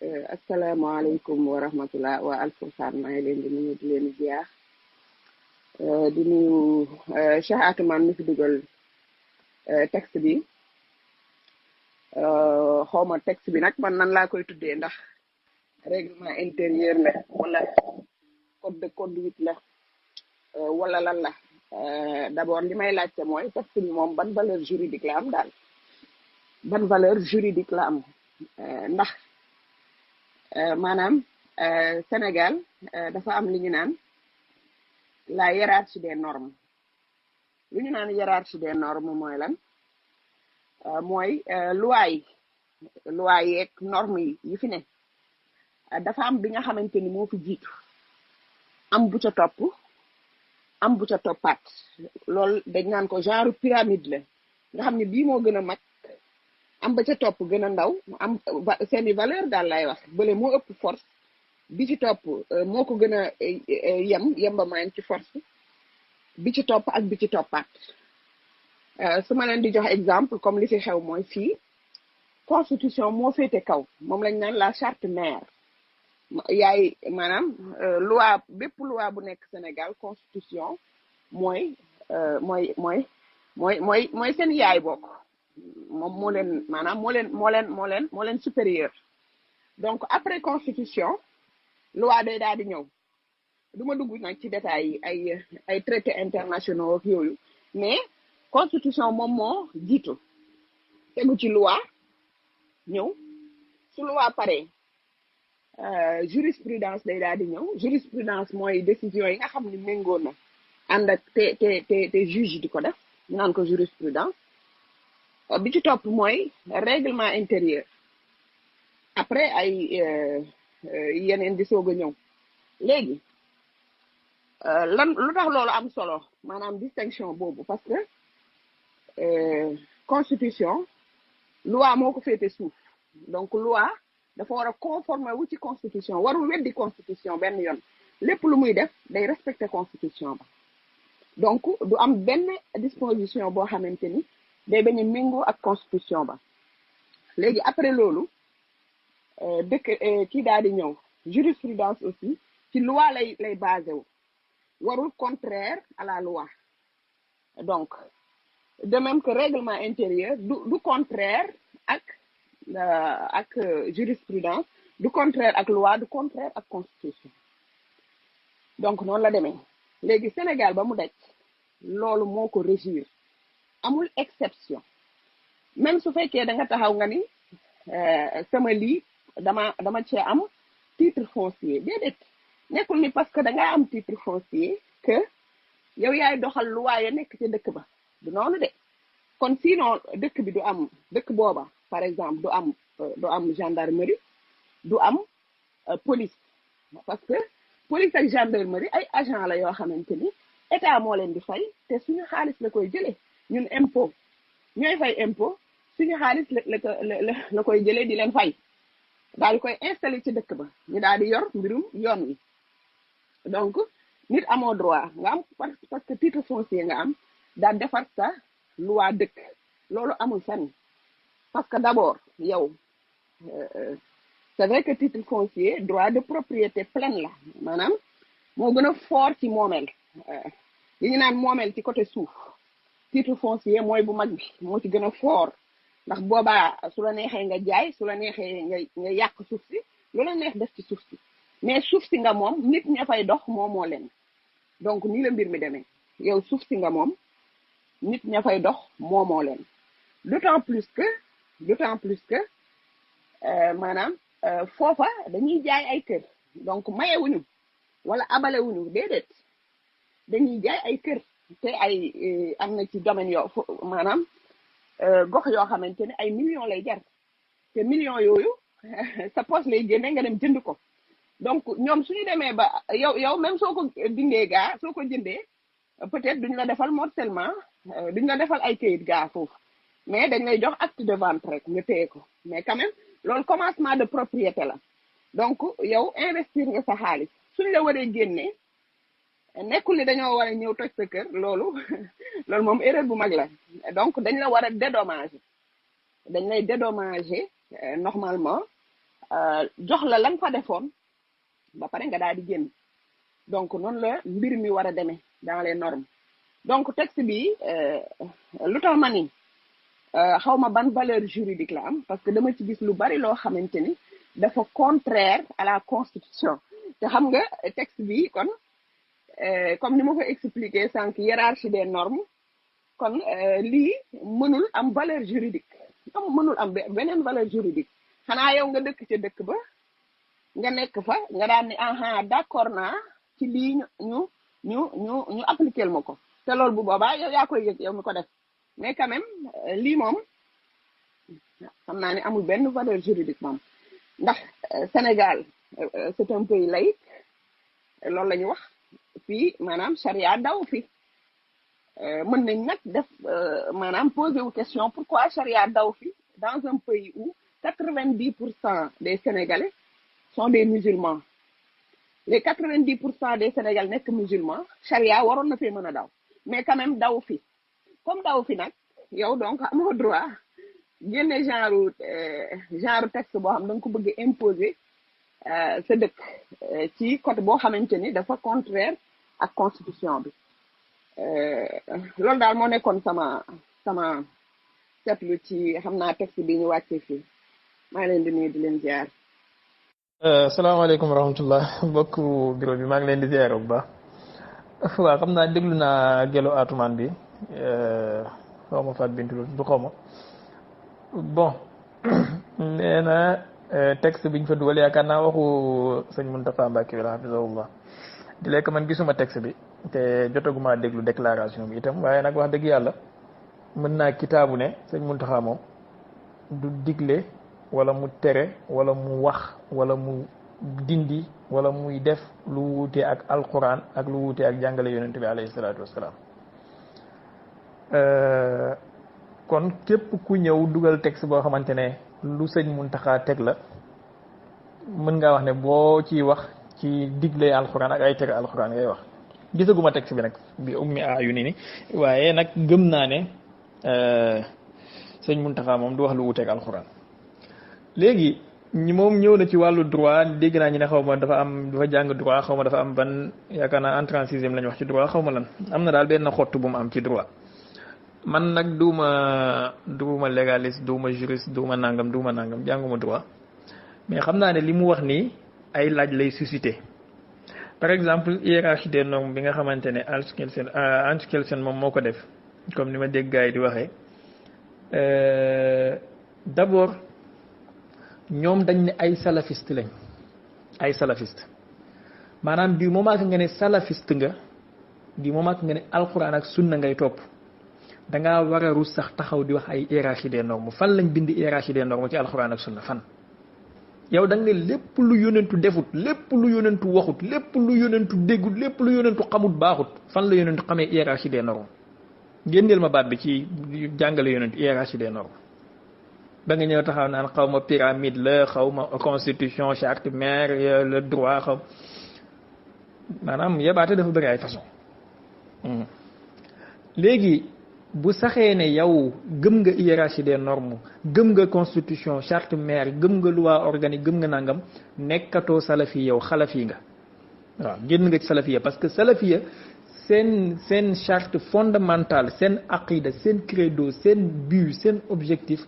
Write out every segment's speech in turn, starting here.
asalaamaaleykum wa rahmatullah wa alfurqaan maa ngi leen di nuyu di leen ziar di nuyu Cheikh Atoumane mi fi dugal texte bi xawma texte bi nag man nan laa koy tuddee ndax règlement intérieur la wala code de conduite la wala lan la d'abord li may laajte mooy texte bi moom ban valeur juridique la am daal ban valeur juridique la am ndax maanaam Sénégal dafa am li ñu naan la hiérarchie des normes lu ñu naan hiérarchie des normes mooy lan mooy loi yeeg normes yi fi ne dafa am bi nga xamante ni moo fi jiitu am bu ca topp am bu ca toppaat loolu dañ naan ko genre pyramide la nga xam ne bii moo gën a mag am ba ca topp gën a ndaw am seeni valeur daal lay wax bële moo ëpp force bi ci topp moo ko gën a yembamaan ci force bi ci topp ak bi ci toppaat su ma leen di jox exemple comme li fi xew mooy fii constitution moo féete kaw moom lañ naan la charte mère yaay maanaam bépp loi bu nekk Sénégal constitution mooy seen yaay bokk moom moo leen maanaam moo leen supérieur donc après constitution loi day daal di ñëw du ma dugg nag ci détails yi ay traités internationaux ak yooyu mais constitution moom moo jiitu tegu ci loi ñëw su loi pare jurisprudence day daal di ñëw jurisprudence mooy décision yi nga xam ni méngoo na ànd ak te juge di ko def ñu naan ko jurisprudence bi ci topp mooy règlement intérieur après ay yeneen di soog a ñëw léegi lu tax loolu am solo maanaam distinction boobu parce que constitution loi moo ko féete suuf donc loi dafa war a conformer wu ci constitution warul weddi constitution benn yoon lépp lu muy def day respecter constitution ba donc du am benn disposition boo xamante ni day bañ a méngoo ak constitution ba léegi après loolu kii daal di ñëw jurisprudence aussi ci loi lay basé wu warul contraire à la loi donc de même que règlement intérieur du contraire ak jurisprudence du contraire ak loi du contraire ak constitution donc noonu la demee léegi Sénégal ba mu daj loolu moo ko régir amul exception même su fekkee da nga taxaw nga ni sama lii dama cee am titre foncier déedéet nekkul ni parce que da nga am titre foncier que yow yaay doxal loi ya nekk ci dëkk ba du noonu de kon sinon dëkk bi du am dëkk booba par exemple du am gendarmerie du am police parce que police ak gendarmerie ay agent la yoo xamante ni état moo leen di fay te suñu xaalis la koy jëlee ñun impôt ñooy fay impôt suñu xaalis la koy jëlee di leen fay daal di koy installé ci dëkk ba ñu daal di yor mbirum yoon wi donc nit amoo droit nga am parce que titre foncier nga am daal defar sa loi dëkk loolu amul fenn parce que d'abord yow c'est vrai que titre foncier droit de propriété pleine la maanaam moo gën a fort ci moomeel li ñu naan moomeel ci côté suuf titre foncier mooy bu mag bi moo ci gën a fort ndax boobaa su la neexee nga jaay su la neexee nga yàq suuf si lu la neex def ci suuf si mais suuf si nga moom nit ña fay dox moo leen donc nii la mbir mi demee yow suuf si nga moom nit ña fay dox moo leen d'autant plus que maanaam foofa dañuy jaay ay kër donc mayewuñu wala abalewuñu déedéet dañuy jaay ay kër te ay am na ci domaine yoo maanaam gox yoo xamante ne ay millions lay jar te millions yooyu sa poche lay génne nga dem jënd ko donc ñoom suñu demee ba yow même soo ko dindee gaa soo ko jëndee peut-être duñ la defal morcellement duñ la defal ay kayit gaa foofu mais dañ lay jox acte de vente rek nga téye ko mais quand même loolu commencement de propriété la donc yow investir nga sa xaalis suñ la waree génnee nekkul ni dañoo war a ñëw toj sa kër loolu moom erreur bu mag la donc dañ la war a dédommager dañ lay dédommager normalement jox la lan fa defoon ba pare nga daal di génn donc noonu la mbir mi war a demee dans les normes donc texte bi lu tax ma ni xaw ma ban valeur juridique la am parce que dama ci gis lu bari loo xamante ni dafa contraire à la constitution te xam nga texte bi kon comme ni ma ko expliqué sànq hiérarchie des normes kon lii mënul am valeur juridique mënul am beneen valeur juridique xanaa yow nga dëkk ca dëkk ba nga nekk fa nga daan ni aha d'accord naa ci lii ñu appliquer ma ko te loolu bu boobaa yow yaa koy yëg yow mi ko def mais quand même lii moom xam naa ne amul benn valeur juridique moom ndax Sénégal c'est un pays laïque loolu la ñu wax fii maanaam charia daw fi mën nañ nag def maanaam poser wu question pourquoi charia daw fi dans un pays où 90% des Sénégalais sont des musulmans les 90% des Sénégalais nekk musulmans charia waroon na fee mën a daw mais quand même daw fi comme daw fi nag yow donc amoo droit génne genre texte boo xam da nga ko bëgg imposer sa dëkk ci côté boo xamante ni dafa contraire ak constitution bi loolu daal moo nekkoon sama seetlu ci xam naa texte bi ñu wàccee fii maa ngi leen di nuyu di leen ziar. salaamaaleykum wa rahmatullah mbokku bureau bi maa ngi leen di ziar bu baax waaw xam naa déglu naa gelo atumaan bi xaw ma Fatou Bintou du xaw ma bon nee na texte biñ fa dugal yaakaar naa waxu sëñ Mountakha Mbacké la hafizahullah di lekk man gisuma texte bi te jotaguma déglu déclaration bi itam waaye nag wax dëgg yàlla mën naa kitaabu ne sëñ Mountakha moom du digle wala mu tere wala mu wax wala mu dindi wala muy def lu wuute ak alquran ak lu wuute ak jàngale yonent bi alayhi salaatu wasalaam kon képp ku ñëw dugal texte boo xamante ne lu sëñ Mountakha teg la mën ngaa wax ne boo ciy wax ci digle alquran ak ay tere alquran ngay wax gisaguma texte bi nag bi ummi yu ni waaye nag gëm naa ne sëñ Mountakha moom du wax lu wuute ak alquran léegi ñi moom ñëw na ci wàllu droit dégg naa ñu ne xaw ma dafa jàng droit xaw ma dafa am ban yaakaar naa entrée en sixième la ñu wax ci droit xaw ma lan am na daal benn xottu bu mu am ci droit man nag duuma légaliste duuma juriste duuma nangam jànguma droit mais xam naa ne li mu wax nii ay laaj lay suscité par exemple hiérarchie des normes bi nga xamante ne Hans Kelsen moom moo ko def comme ni ma dégg gars yi di waxee d'abord ñoom dañ ne ay salafiste lañ ay salafiste maanaam du moment que nga ne salafiste nga du moment que nga ne alquran ak sunna ngay topp dangaa war a rus sax taxaw di wax ay hiérarchie des normes fan lañ bind hiérarchie des normes ci alquran ak sunna fan yow da nga ne lépp lu yonentu defut lépp lu yonentu waxut lépp lu yonentu déggut lépp lu yonentu xamut baaxut fan la yonentu xamee hiérarchie des normes génneel ma baat bi ci jàngale yonentu hiérarchie des normes ba nga ñëw taxaw naan xaw ma pyramide la xaw ma constitution charte mère le droit xaw maanaam yebaate dafa bëri ay façon léegi bu saxee ne yow gëm nga hiérarchie des normes gëm nga constitution charte mère gëm nga loi organique gëm nga nangam nekkatoo salafi yow xalafi nga waaw génn nga ci salafiya parce que salafiya seen charte fondamentale seen aqida seen credo seen but seen objectif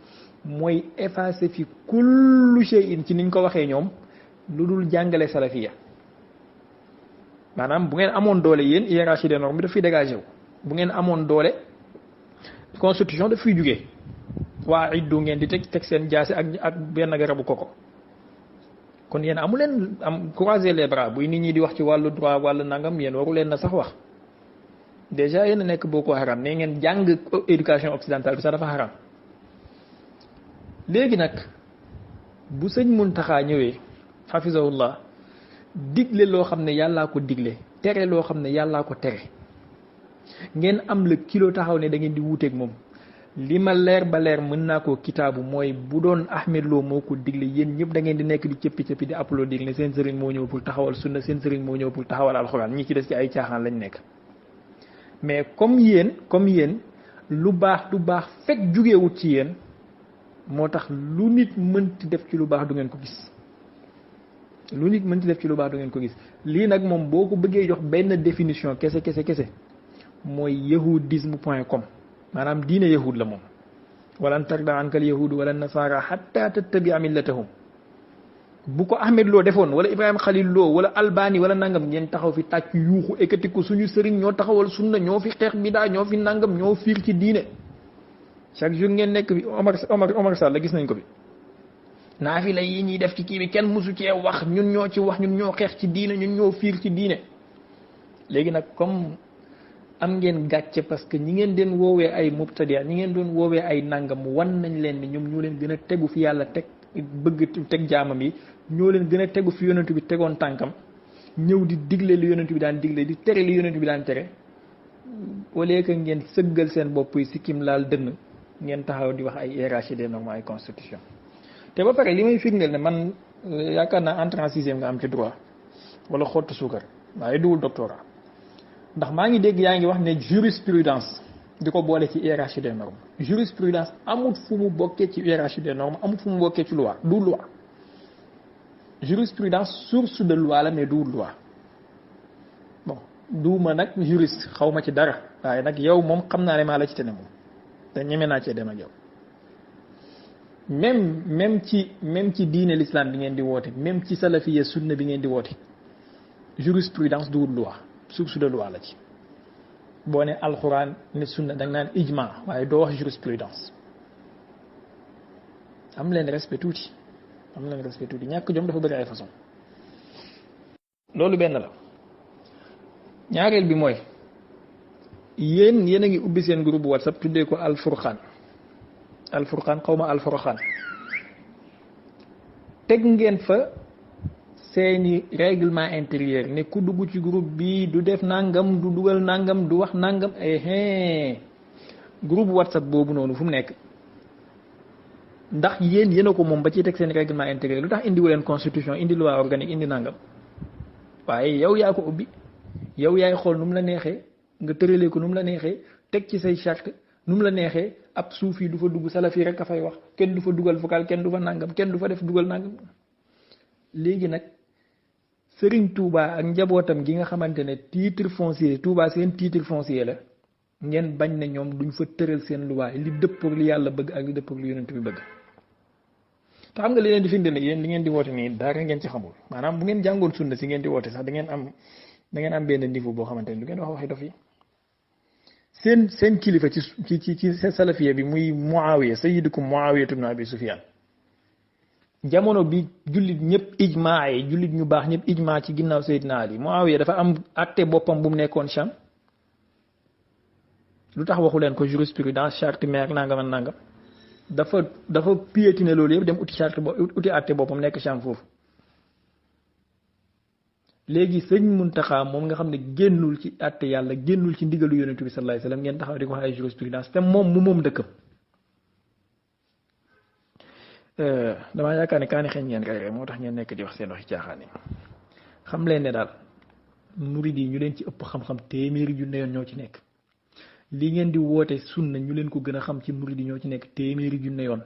mooy effacer fi kullu shay'in ci niñ ko waxee ñoom lu dul jàngale salafiya maanaam bu ngeen amoon doole yéen hiérarchie des normes bi daf fiy dégagé wu bu ngeen amoon doole constitution daf fiy jugee waa iddu ngeen di teg seen jaase ak benn garabu koko kon yéen amu leen am croiser les bras buy nit ñi di wax ci wàllu droit wàllu nangam yéen waru leen na sax wax déjà yéen a nekk Boko Haram ne ngeen jàng éducation occidentale bi sax dafa haram léegi nag bu sëñ Mountakha ñëwee hafizahullah digle loo xam ne yàllaa ko digle tere loo xam ne yàllaa ko tere ngeen am le kilo taxaw ne da ngeen di wuuteeg moom li ma leer ba leer mën naa koo kitaabu mooy bu doon Ahmed Lo moo ko digle yéen ñëpp da ngeen di nekk di cëppi di applaudir ne seen sëriñ moo ñëw pour taxawal sunna seen sëriñ moo ñëw pour taxawal alxuraan ñi ci des ci ay caaxaan lañ nekk mais comme yéen lu baax du baax fekk jugewut ci yéen moo tax lu nit mënti def ci lu baax du ngeen ko gis lu nit mën ci def ci lu baax du ngeen ko gis lii nag moom boo ko bëggee jox benn définition kese mooy yahudisme.com maanaam diine yahud la moom walan tarda ankal yahudu wala nasara hatta tattabia millatahum bu ko Ahmed Lo defoon wala Ibrahima Khalil Lo wala Albani wala nangam ngeen taxaw fi tàcc yuuxu ekkati ko suñu sëriñ ñoo taxawal sunna ñoo fi xeex bidaa ñoo fi nangam ñoo fiir ci diine chaque jour ngeen nekk bi Omar Sall la gis nañ ko bi naafila yi ñuy def ci kii bi kenn musu cee wax ñun ñoo ci wax ñun ñoo xeex ci diine ñun ñoo fiir ci diine léegi nag comme am ngeen gàcce parce que ñi ngeen den woowee ay mubtadia ñi ngeen doon woowee ay nangam wan nañ leen ni ñoom ñoo leen gën a tegu fi yàlla teg bëgg teg jaamam yi ñoo leen gën a tegu fi yonent bi tegoon tànkam ñëw di digle li yonent bi daan digle di tere li yonent bi daan tere au lieu que ngeen sëggal seen bopp yi sikkim laal dënn ngeen taxaw di wax ay hiérarchie des normes ay constitution te ba pare li may firndeel ne man yaakaar naa entrée en sixième nga am ci droit wala xottu suukar waaye duwul doctorat ndax maa ngi dégg yaa ngi wax ne jurisprudence di ko boole ci hiérarchie des normes jurisprudence amul fu mu bokkee ci hiérarchie des normes amul fu mu bokkee ci loi du loi jurisprudence source de loi la mais du loi bon duuma nag juriste xaw ma ci dara waaye nag yow moom xam naa ne maa la ci tene moom te ñeme naa cee dem ak yow même ci diine l'islam bi ngeen di woote même ci salafiya sunna bi ngeen di woote jurisprudence du loi source de loi la ci boo ne alxuraan ne sunna da nga naan ijma waaye doo wax jurisprudence am leen respect tuuti ñàkk jom dafa bëri ay façon loolu benn la ñaareel bi mooy yéen a ngi ubbi seen groupe WhatsApp tuddee ko alfurqaan xawma alfurqaan teg ngeen fa seeni règlement intérieur ne ku dugg ci groupe bi du def nangam du dugal nangam du wax nangam groupe WhatsApp boobu noonu fu mu nekk ndax yéen a ko moom ba ciy teg seen règlement intérieur lu tax indiwu leen constitution indi loi organique indi nangam waaye yow yaa ko ubbi yow yaay xool nu mu la neexee nga tëralee ko nu mu la neexee teg ci say charte nu mu la neexee ab suufi du fa dugg salafi rek a fay wax kenn du fa dugal vocal kenn du fa nangam kenn du fa def dugal nangam léegi nag Serigne Touba ak njabootam gi nga xamante ne titre foncier Touba seen titre foncier la ngeen bañ ne ñoom duñ fa tëral seen luwaay li dëppoog li yàlla bëgg ak li dëppoog li yonent bi bëgg te xam nga li leen di firnde ne yéen li ngeen di woote nii dara ngeen ci xamul maanaam bu ngeen jàngoon sunna si ngeen di woote sax da ngeen am benn niveau boo xamante ne du ngeen wax waxi dof yi seen kilifa ci salafiya bi muy Muawiya sayyidukum Muawiya ibn Abi Sufyan jamono bi jullit ñëpp ijmaa yi jullit ñu baax ñëpp ijmaa ci ginnaaw Seydina Ali Muawiya dafa am àtte boppam bu mu nekkoon Sham lu tax waxu leen ko jurisprudence charte mère nangam ak nangam dafa piétiner loolu yëpp dem uti charte uti àtte boppam nekk Sham foofu léegi sëñ Muntaxa moom nga xam ne génnul ci àtte yàlla génnul ci ndigalu yonentu bi sallallahu alayhi wasallam ngeen taxaw di ko wax ay jurisprudence te moom dëkkam damaa yaakaar ne kaani xeeñ ngeen kay rek moo tax ngeen nekk di wax seen waxi caaxaan yi xam leen ne daal murid yi ñu leen ci ëpp xam-xam téeméeri junne yoon ñoo ci nekk li ngeen di woote sunna ñu leen ko gën a xam ci murid yi ñoo ci nekk téeméeri junne yoon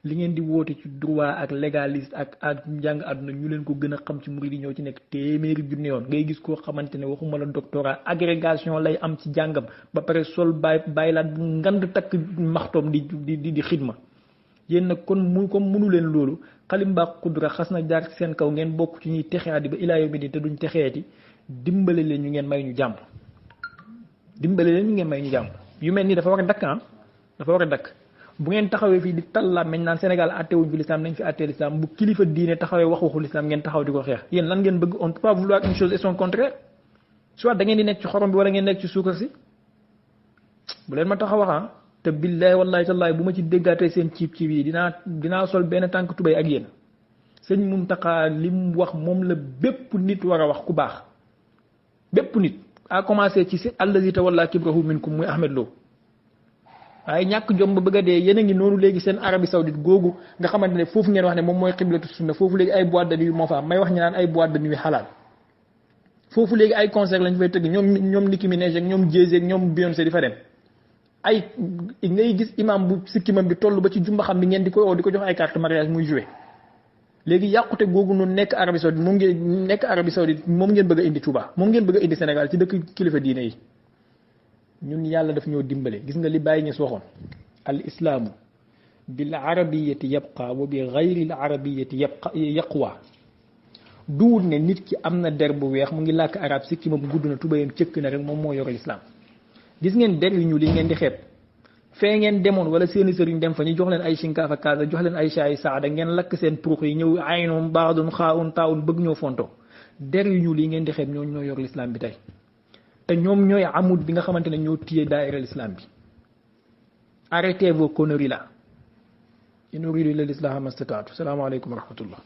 li ngeen di woote ci droit ak légaliste ak njàng àdduna ñu leen ko gën a xam ci murid yi ñoo ci nekk téeméeri junne yoon ngay gis koo xamante ne waxuma la doctorat agrégation lay am ci jàngam ba pare sol bàyyilaat bu ngand takk maxtoom di xidma yéen nag kon comme mënu leen loolu xalimbaa xudra xas na jaar ci seen kaw ngeen bokk ci ñuy texeati ba ilaa yawmi din te duñ texeeti dimbale leen ñu ngeen may ñu jàmm yu mel nii dafa war a dakk dafa war a dakk bu ngeen taxawee fii di talla meñ naan Sénégal attewuñ fi l'islam nañ fi attee l'islam bu kilifa diine taxawee waxu l'islam ngeen taxaw di ko xeex yéen lan ngeen bëgg on peut pas vouloir une chose et son contraire soit da ngeen di nekk ci xorom bi wala ngeen nekk ci suukar si bu leen ma taxaw wax te billahi wallahi tallahi bu ma ci déggaatee seen ciib yi dinaa sol benn tànk tubéy ak yéen sëñ Muntaxa li mu wax moom la bépp nit war a wax ku baax bépp nit a commencé ci allazi tawalla kibrahu minkum muy Ahmed Lo waaye ñàkk jom ba bëgg a dee yéen a ngi noonu léegi seen Arabie Saoudite googu nga xamante ne foofu ngeen wax ne moom mooy xiblatu sunna foofu léegi ay boîte de nuit moo fa am may wax ñu naan ay boîte de nuit xalaal foofu léegi ay concert lañ fay tëgg ñoom Nicki Minaj ak ñoom Jay-Z ak ñoom Beyoncé di fa dem ay ngay gis imam bu sikkimam bi toll ba ci jumba xam bi ngeen di ko jox ay carte mariage muy joué léegi yàqute googu noonu nekk Arabie Saoudite moom ngeen bëgg a indi Touba moom ngeen bëgg a indi Sénégal ci dëkk kilifa diine yi. ñun yàlla daf ñoo dimbale gis nga li Baye Niass waxoon al islaamu bil arabiyati yabqa wa bi ghayril arabiyati yaqwa duwut ne nit ki am na der bu weex mu ngi làkk arab sikki ma bu gudd na tubayam cëkk na rek moom moo yor lislaam gis ngeen der yu ñu li ngeen di xeeb fee ngeen demoon wala seeni sëriñ dem fa ñu jox leen ay shinkaafa kaasa jox leen ay shaay saada ngeen lakk seen purux yi ñëw aynum baadun xaawun taawun bëgg ñoo fonto der yu ñu li ngeen di xeeb ñoo yor lislaam bi tey te ñoom ñooy amut bi nga xamante ne ñoo téye daaira l'islam bi arrêtez vos conneries là in uridu illa l'islaha mastataatu salaamaaleykum wa rahmatullah